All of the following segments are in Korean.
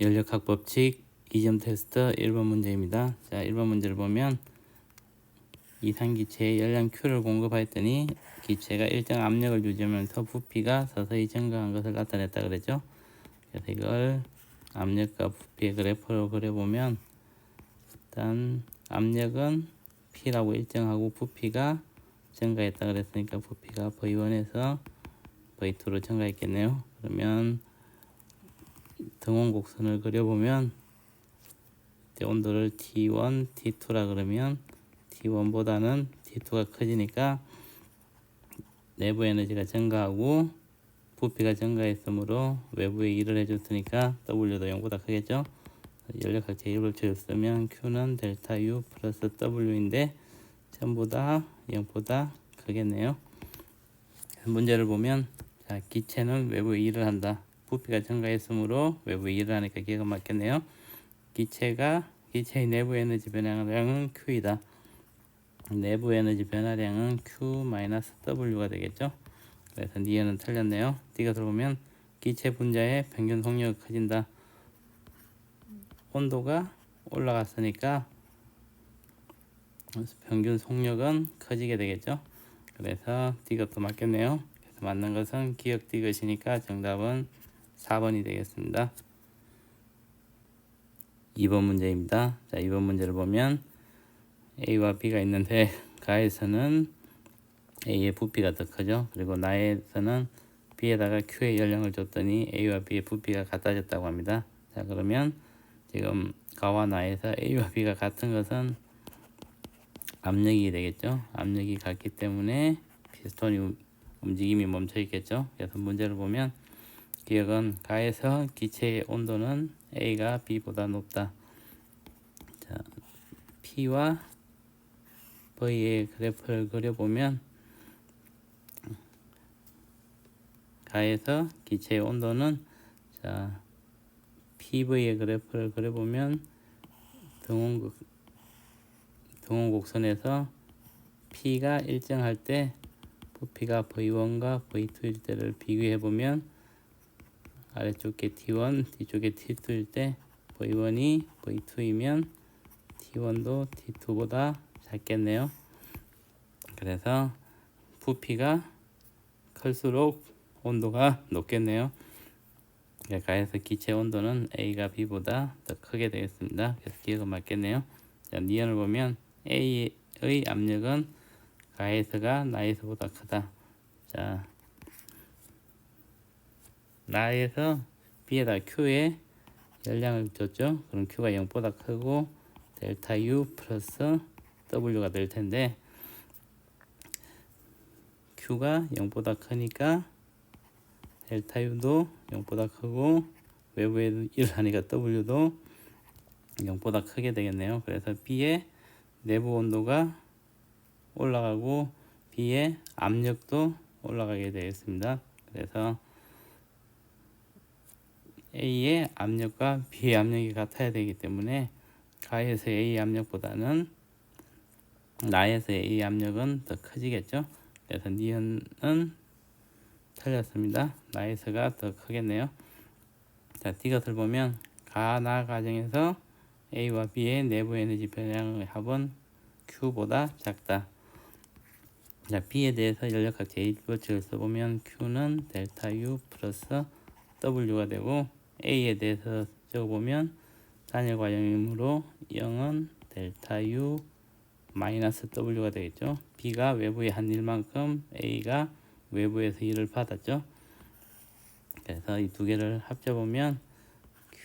연력학 법칙 2점 테스트 1번 문제입니다. 자, 1번 문제를 보면 이상기체에 열량 Q를 공급하였더니 기체가 일정 압력을 유지하면서 부피가 서서히 증가한 것을 나타냈다 그랬죠. 그래서 이걸 압력과 부피의 그래프로 그려보면 일단 압력은 P라고 일정하고 부피가 증가했다 그랬으니까 부피가 V1에서 V2로 증가했겠네요. 그러면 등원 곡선을 그려보면 온도를 T1, T2라 그러면 T1보다는 T2가 커지니까 내부 에너지가 증가하고 부피가 증가했으므로 외부에 일을 해줬으니까 W도 0보다 크겠죠. 연력학 제1법칙을 쓰면 Q는 델타 U 플러스 W인데 전부 다 0보다 크겠네요. 문제를 보면 자, 기체는 외부에 일을 한다. 부피가 증가했으므로 외부에 일을 하니까 기회가 맞겠네요. 기체의 내부 에너지 변화량은 Q이다. 내부 에너지 변화량은 Q-W가 되겠죠. 그래서 니은은 틀렸네요. D가 들어보면 기체 분자의 평균 속력이 커진다. 온도가 올라갔으니까 평균 속력은 커지게 되겠죠. 그래서 D것도 맞겠네요. 그래서 맞는 것은 기억 D것이니까 정답은 4번이 되겠습니다. 2번 문제입니다. 자, 2번 문제를 보면 A와 B가 있는데 가에서는 A의 부피가 더 크죠. 그리고 나에서는 B에다가 Q의 열량을 줬더니 A와 B의 부피가 같아졌다고 합니다. 자, 그러면 지금 가와 나에서 A와 B가 같은 것은 압력이 되겠죠. 압력이 같기 때문에 피스톤이 움직임이 멈춰 있겠죠. 그래서 문제를 보면 기억은 가에서 기체의 온도는 A가 B보다 높다. 자, P와 V의 그래프를 그려보면 가에서 기체의 온도는 자, PV의 그래프를 그려보면 등원 곡선에서 P가 일정할 때 부피가 V1과 V2일 때를 비교해 보면 아래쪽에 T1, 뒤쪽에 T2일 때 V1이 V2이면 T1도 T2보다 작겠네요. 그래서 부피가 클수록 온도가 높겠네요. 가에서 기체 온도는 A가 B보다 더 크게 되겠습니다. 그래서 기억은 맞겠네요. 자, 니은을 보면 A의 압력은 가에서가 나에서보다 크다. 자, 나에서 B에다 Q에 열량을 줬죠. 그럼 Q가 0보다 크고 델타 U 플러스 W가 될 텐데 Q가 0보다 크니까 델타 U도 0보다 크고 외부에 일을 하니까 W도 0보다 크게 되겠네요. 그래서 B의 내부 온도가 올라가고 B의 압력도 올라가게 되겠습니다. 그래서 A의 압력과 B의 압력이 같아야 되기 때문에 가에서 A 압력보다는 나에서 A 압력은 더 커지겠죠. 그래서 니은은 틀렸습니다. 나에서가 더 크겠네요. 자, D것을 보면 가나 과정에서 A와 B의 내부 에너지 변화량의 합은 Q보다 작다. 자, B에 대해서 연력학 제1법칙을 써보면 Q는 델타 U 플러스 W가 되고 A에 대해서 적어보면 단일 과정이므로 0은 델타 U 마이너스 W가 되겠죠. B가 외부에 한 일만큼 A가 외부에서 일을 받았죠. 그래서 이 두 개를 합쳐보면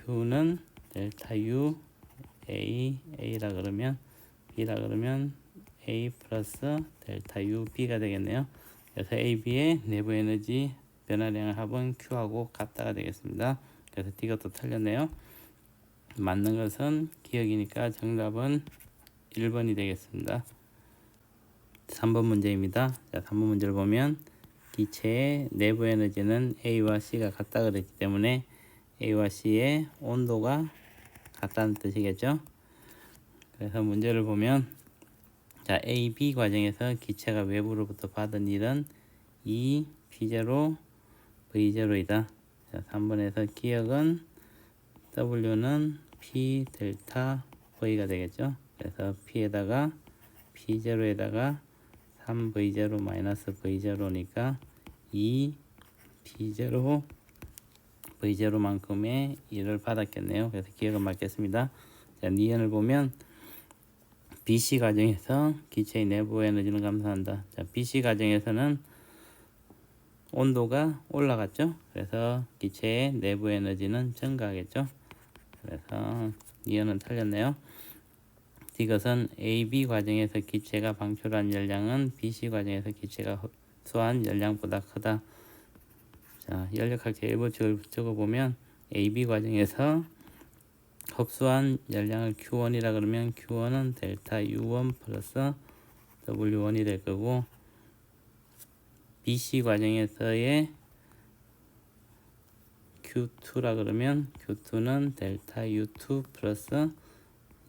Q는 델타 U A라 그러면 B라 그러면 A 플러스 델타 U B가 되겠네요. 그래서 A, B의 내부 에너지 변화량의 합은 Q하고 같다가 되겠습니다. 그래서 D것도 틀렸네요. 맞는 것은 기억이니까 정답은 1번이 되겠습니다. 3번 문제입니다. 자, 3번 문제를 보면 기체의 내부 에너지는 A와 C가 같다 그랬기 때문에 A와 C의 온도가 같다는 뜻이겠죠. 그래서 문제를 보면 자, A, B 과정에서 기체가 외부로부터 받은 일은 E, P0, V0이다. 자, 3번에서 기억은 W는 P 델타 V가 되겠죠. 그래서 P에다가 P0에다가 3V0 마이너스 V0니까 2 P0 V0만큼의 1을 받았겠네요. 그래서 기억은 맞겠습니다. 자, 니은을 보면 BC 과정에서 기체의 내부 에너지는 감소한다. 자, BC 과정에서는 온도가 올라갔죠. 그래서 기체의 내부 에너지는 증가하겠죠. 그래서 니은은 틀렸네요. 이것은 AB 과정에서 기체가 방출한 열량은 BC 과정에서 기체가 흡수한 열량보다 크다. 자, 연력학적 일부칙을 적어보면 AB 과정에서 흡수한 열량을 Q1이라 그러면 Q1은 델타 U1 플러스 W1이 될 거고, BC 과정에서의 Q2라 그러면 Q2는 델타 U2 플러스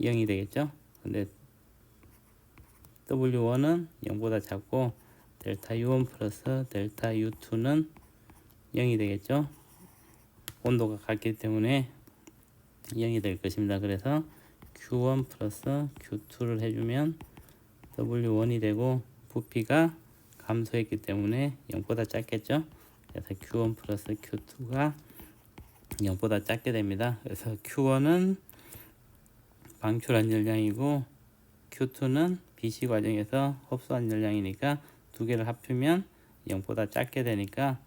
0이 되겠죠. 근데 W1은 0보다 작고 델타 U1 플러스 델타 U2는 0이 되겠죠. 온도가 같기 때문에 0이 될 것입니다. 그래서 Q1 플러스 Q2를 해주면 W1이 되고, 부피가 감소했기 때문에 0보다 작겠죠. 그래서 Q1 플러스 Q2가 0보다 작게 됩니다. 그래서 Q1은 방출한 열량이고 Q2는 BC 과정에서 흡수한 열량이니까 두 개를 합치면 0보다 작게 되니까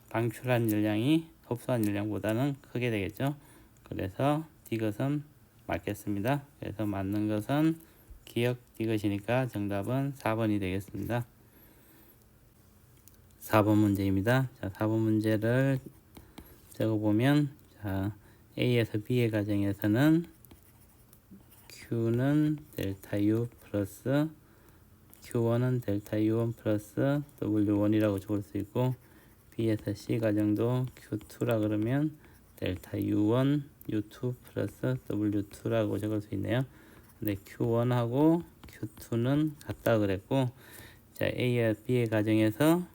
방출한 열량이 흡수한 열량보다는 크게 되겠죠. 그래서 이것은 맞겠습니다. 그래서 맞는 것은 기억 이것이니까 정답은 4번이 되겠습니다. 4번 문제입니다. 자, 4번 문제를 적어보면, 자, A에서 B의 과정에서는 Q는 델타 U 플러스 Q1은 델타 U1 플러스 W1이라고 적을 수 있고, B에서 C 과정도 Q2라 그러면 델타 U1, U2 플러스 W2라고 적을 수 있네요. 근데 Q1하고 Q2는 같다 그랬고, 자, A와 B의 과정에서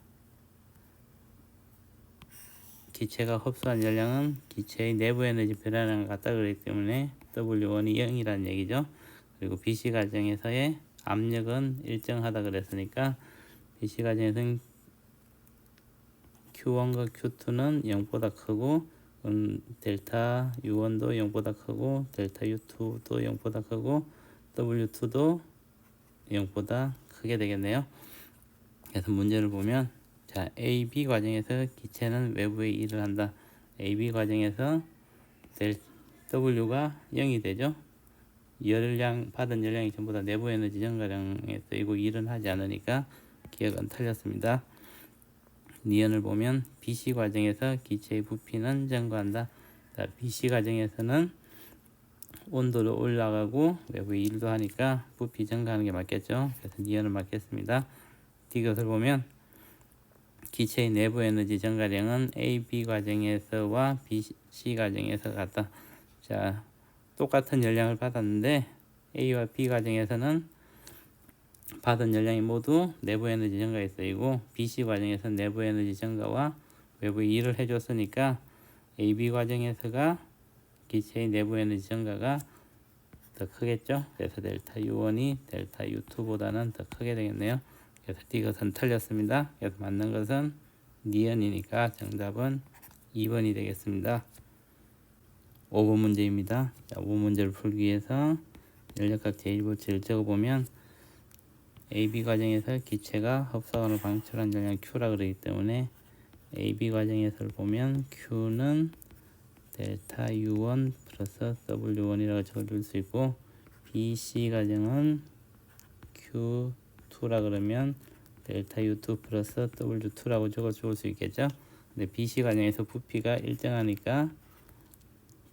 기체가 흡수한 열량은 기체의 내부 에너지 변화량 같다 그랬기 때문에 W1이 0이라는 얘기죠. 그리고 BC 과정에서의 압력은 일정하다 그랬으니까 BC 과정에서는 Q1과 Q2는 0보다 크고, 델타 U1도 0보다 크고, 델타 U2도 0보다 크고, W2도 0보다 크게 되겠네요. 그래서 문제를 보면, 자, AB 과정에서 기체는 외부에 일을 한다. AB 과정에서 W가 0이 되죠. 열량, 받은 열량이 전부 다 내부 에너지 증가량에 쓰이고 일은 하지 않으니까 기억은 틀렸습니다. 니은을 보면 BC 과정에서 기체의 부피는 증가한다. 자, BC 과정에서는 온도를 올라가고 외부에 일도 하니까 부피 증가하는 게 맞겠죠. 그래서 니은을 맞겠습니다. 이것을 보면 기체의 내부 에너지 증가량은 AB 과정에서와 BC 과정에서 같다. 자, 똑같은 열량을 받았는데 A와 B 과정에서는 받은 열량이 모두 내부 에너지 증가에 쓰이고, BC 과정에서는 내부 에너지 증가와 외부 일을 해줬으니까 AB 과정에서가 기체의 내부 에너지 증가가 더 크겠죠. 그래서 델타 U1이 델타 U2보다는 더 크게 되겠네요. 그래서 이것은 틀렸습니다. 그래서 맞는 것은 니은이니까 정답은 2번이 되겠습니다. 5번 문제입니다. 자, 5번 문제를 풀기 위해서 연력학 제1법칙을 적어보면, AB 과정에서 기체가 흡수하거나 방출한 열량 Q라 그러기 때문에 AB 과정에서 보면 Q는 델타 U1 플러스 W1이라고 적어줄 수 있고, BC 과정은 Q2라 그러면 델타 U2 플러스 W2라고 적어줄 수 있겠죠. 근데 BC 과정에서 부피가 일정하니까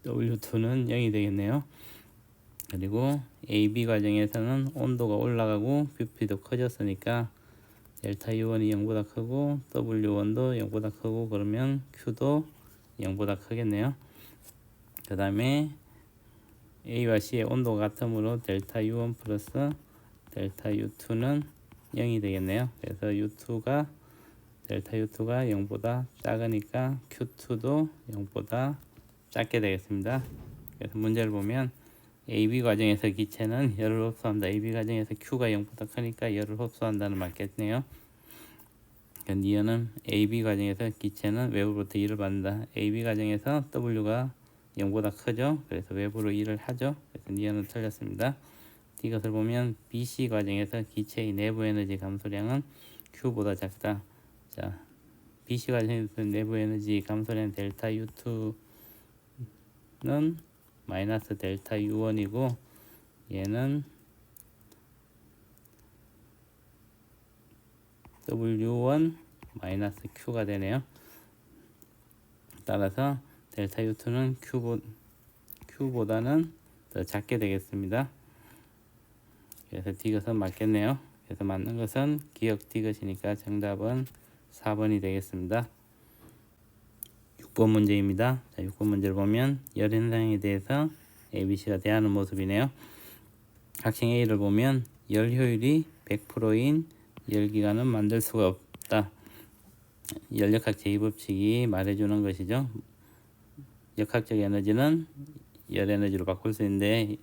W2는 0이 되겠네요. 그리고 AB 과정에서는 온도가 올라가고 부피도 커졌으니까 델타 U1이 0보다 크고 W1도 0보다 크고, 그러면 Q도 0보다 크겠네요. 그 다음에 A와 C의 온도가 같으므로 델타 U1 플러스 델타 U2는 0이 되겠네요. 그래서 델타 U2가 0보다 작으니까 Q2도 0보다 작게 되겠습니다. 그래서 문제를 보면 AB 과정에서 기체는 열을 흡수한다. AB 과정에서 Q가 0보다 크니까 열을 흡수한다는 맞겠네요. 니은은 AB 과정에서 기체는 외부로부터 일을 받는다. AB 과정에서 W가 0보다 크죠. 그래서 외부로 일을 하죠. 그래서 니은은 틀렸습니다. 이것을 보면 BC 과정에서 기체의 내부 에너지 감소량은 Q보다 작다. 자, BC 과정에서 내부 에너지 감소량 델타 U2는 마이너스 델타 U1이고 얘는 W1 마이너스 Q가 되네요. 따라서 델타 U2는 Q보다는 더 작게 되겠습니다. 그래서 D것은 맞겠네요. 그래서 맞는 것은 기억 D것이니까 정답은 4번이 되겠습니다. 6번 문제입니다. 자, 6번 문제를 보면 열 현상에 대해서 ABC가 대하는 모습이네요. 학생 A를 보면 열 효율이 100%인 열기관은 만들 수가 없다. 열역학 제2법칙이 말해주는 것이죠. 역학적 에너지는 열 에너지로 바꿀 수 있는데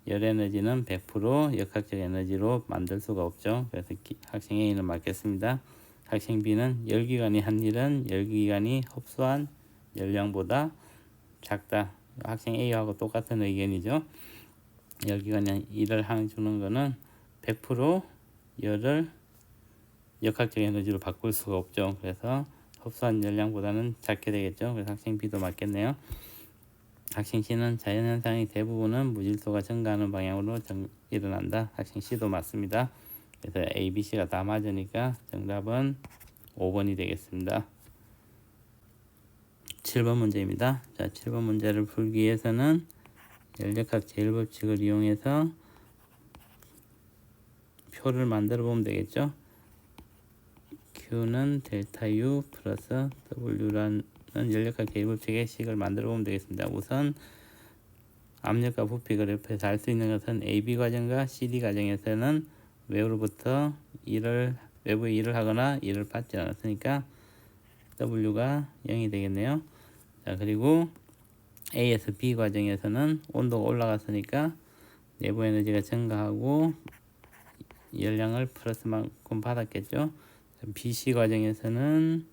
열 에너지는 100% 역학적 에너지로 만들 수가 없죠. 그래서 학생 A는 맞겠습니다. 학생 B는 열기관이 한 일은 열기관이 흡수한 열량보다 작다. 학생 A하고 똑같은 의견이죠. 열기관이 일을 주는 거는 100% 열을 역학적 에너지로 바꿀 수가 없죠. 그래서 흡수한 열량보다는 작게 되겠죠. 그래서 학생 B도 맞겠네요. 학생 C는 자연현상의 대부분은 무질소가 증가하는 방향으로 일어난다. 학생 C도 맞습니다. 그래서 A, B, C가 다 맞으니까 정답은 5번이 되겠습니다. 7번 문제입니다. 자, 7번 문제를 풀기 위해서는 열역학 제1법칙을 이용해서 표를 만들어 보면 되겠죠. Q는 델타 U 플러스 W라는 열역학 제1법칙의 식을 만들어 보면 되겠습니다. 우선 압력과 부피 그래프에서 알 수 있는 것은 AB 과정과 CD 과정에서는 외부로부터 외부에 일을 하거나 일을 받지 않았으니까 W가 0이 되겠네요. 자, 그리고 A에서 B 과정에서는 온도가 올라갔으니까 내부 에너지가 증가하고 열량을 플러스만큼 받았겠죠. BC 과정에서는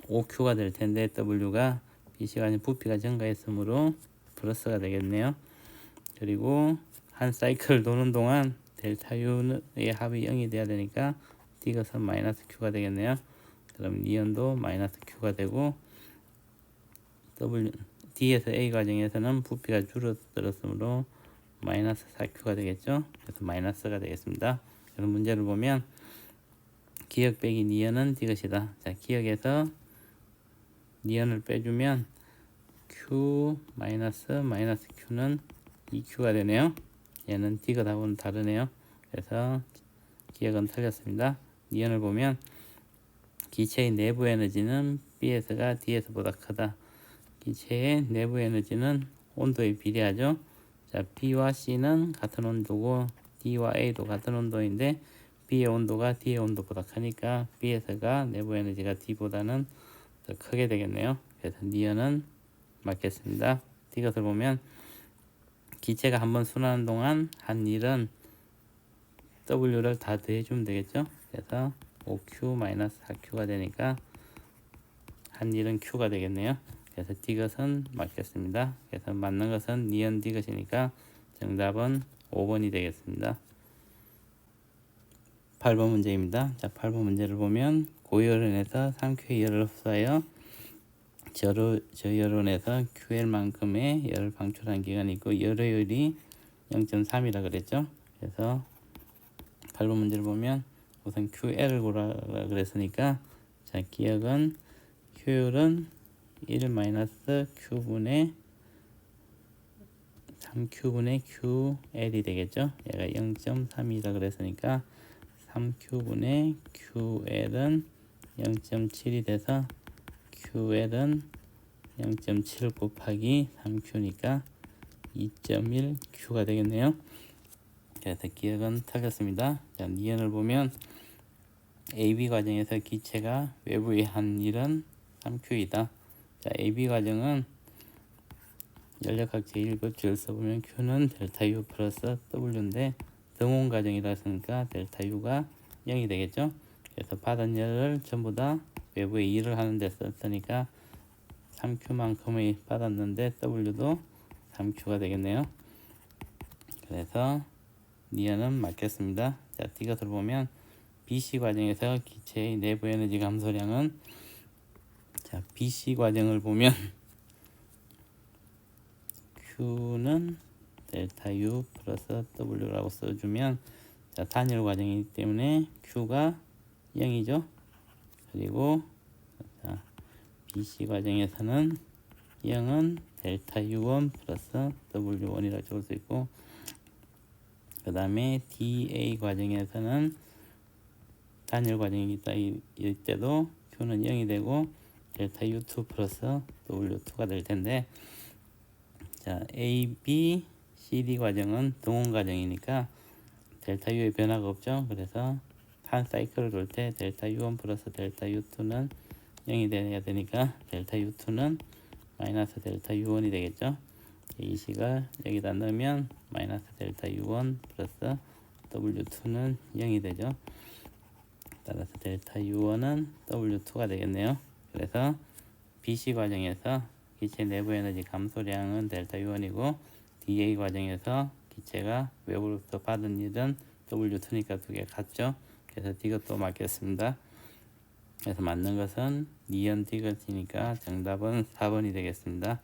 OQ가 될 텐데 W가 BC 과정 부피가 증가했으므로 플러스가 되겠네요. 그리고 한 사이클 도는 동안 델타 U의 합이 0이 돼야 되니까 D것은 마이너스 Q가 되겠네요. 그럼 니은도 마이너스 Q가 되고 D에서 A 과정에서는 부피가 줄어들었으므로 마이너스 4Q가 되겠죠. 그래서 마이너스가 되겠습니다. 그럼 문제를 보면 기억 빼기 니은은 D것이다. 자, 기억에서 니은을 빼주면 Q 마이너스 Q는 2Q가 되네요. 얘는 D것하고는 다르네요. 그래서 기억은 틀렸습니다. 니은을 보면 기체의 내부 에너지는 B에서가 D에서보다 크다. 기체의 내부 에너지는 온도에 비례하죠. 자, B와 C는 같은 온도고 D와 A도 같은 온도인데 B의 온도가 D의 온도보다 크니까 B에서가 내부 에너지가 D보다는 더 크게 되겠네요. 그래서 니은은 맞겠습니다. D것을 보면 기체가 한번 순환하는 동안 한 일은 W를 다 더해주면 되겠죠. 그래서 5Q-4Q가 되니까 한 일은 Q가 되겠네요. 그래서 D것은 맞겠습니다. 그래서 맞는 것은 니은 D것이니까 정답은 5번이 되겠습니다. 8번 문제입니다. 자, 8번 문제를 보면 고열원에서 3Q의 열을 흡수하여 저열원에서 QL만큼의 열을 방출한 기간이 있고 열효율이 0.3이라 그랬죠. 그래서 8번 문제를 보면 우선 QL을 구하라 그랬으니까 자, 기억은 효율은 1-Q분의 3Q분의 QL이 되겠죠. 얘가 0.3이라 그랬으니까 3Q분의 QL은 0.7이 돼서 QL은 0.7 곱하기 3Q니까 2.1Q가 되겠네요. 그래서 기억은 틀렸습니다. 자, 니은을 보면 AB 과정에서 기체가 외부에 한 일은 3Q이다. 자, AB 과정은 연력학제 1급 줄 써보면 Q는 델타 U 플러스 W인데 등온 과정이라 했으니까 델타 U가 0이 되겠죠. 그래서 받은 열을 전부 다 외부에 일을 하는데 썼으니까 3Q만큼의 받았는데 W도 3Q가 되겠네요. 그래서 니은은 맞겠습니다. 자, D것을 보면 BC 과정에서 기체의 내부 에너지 감소량은, 자, BC 과정을 보면 Q는 델타 U 플러스 W라고 써주면, 자, 단일 과정이기 때문에 Q가 0이죠. 그리고 자, BC 과정에서는 0은 델타 U1 플러스 W1이라고 적을 수 있고, 그 다음에 DA 과정에서는 단일 과정이기 때도 Q는 0이 되고 델타 U2 플러스 W2가 될 텐데, 자, A, B, CD 과정은 등온 과정이니까 델타 U의 변화가 없죠. 그래서 한 사이클을 돌 때 델타 U1 플러스 델타 U2는 0이 돼야 되니까 델타 U2는 마이너스 델타 U1이 되겠죠. 이 식을 여기다 넣으면 마이너스 델타 U1 플러스 W2는 0이 되죠. 따라서 델타 U1은 W2가 되겠네요. 그래서 BC 과정에서 기체 내부 에너지 감소량은 델타 U1이고, DA 과정에서 기체가 외부로부터 받은 일은 W2니까 두 개 같죠. 그래서 D것도 맞겠습니다. 그래서 맞는 것은 니은 D것이니까 정답은 4번이 되겠습니다.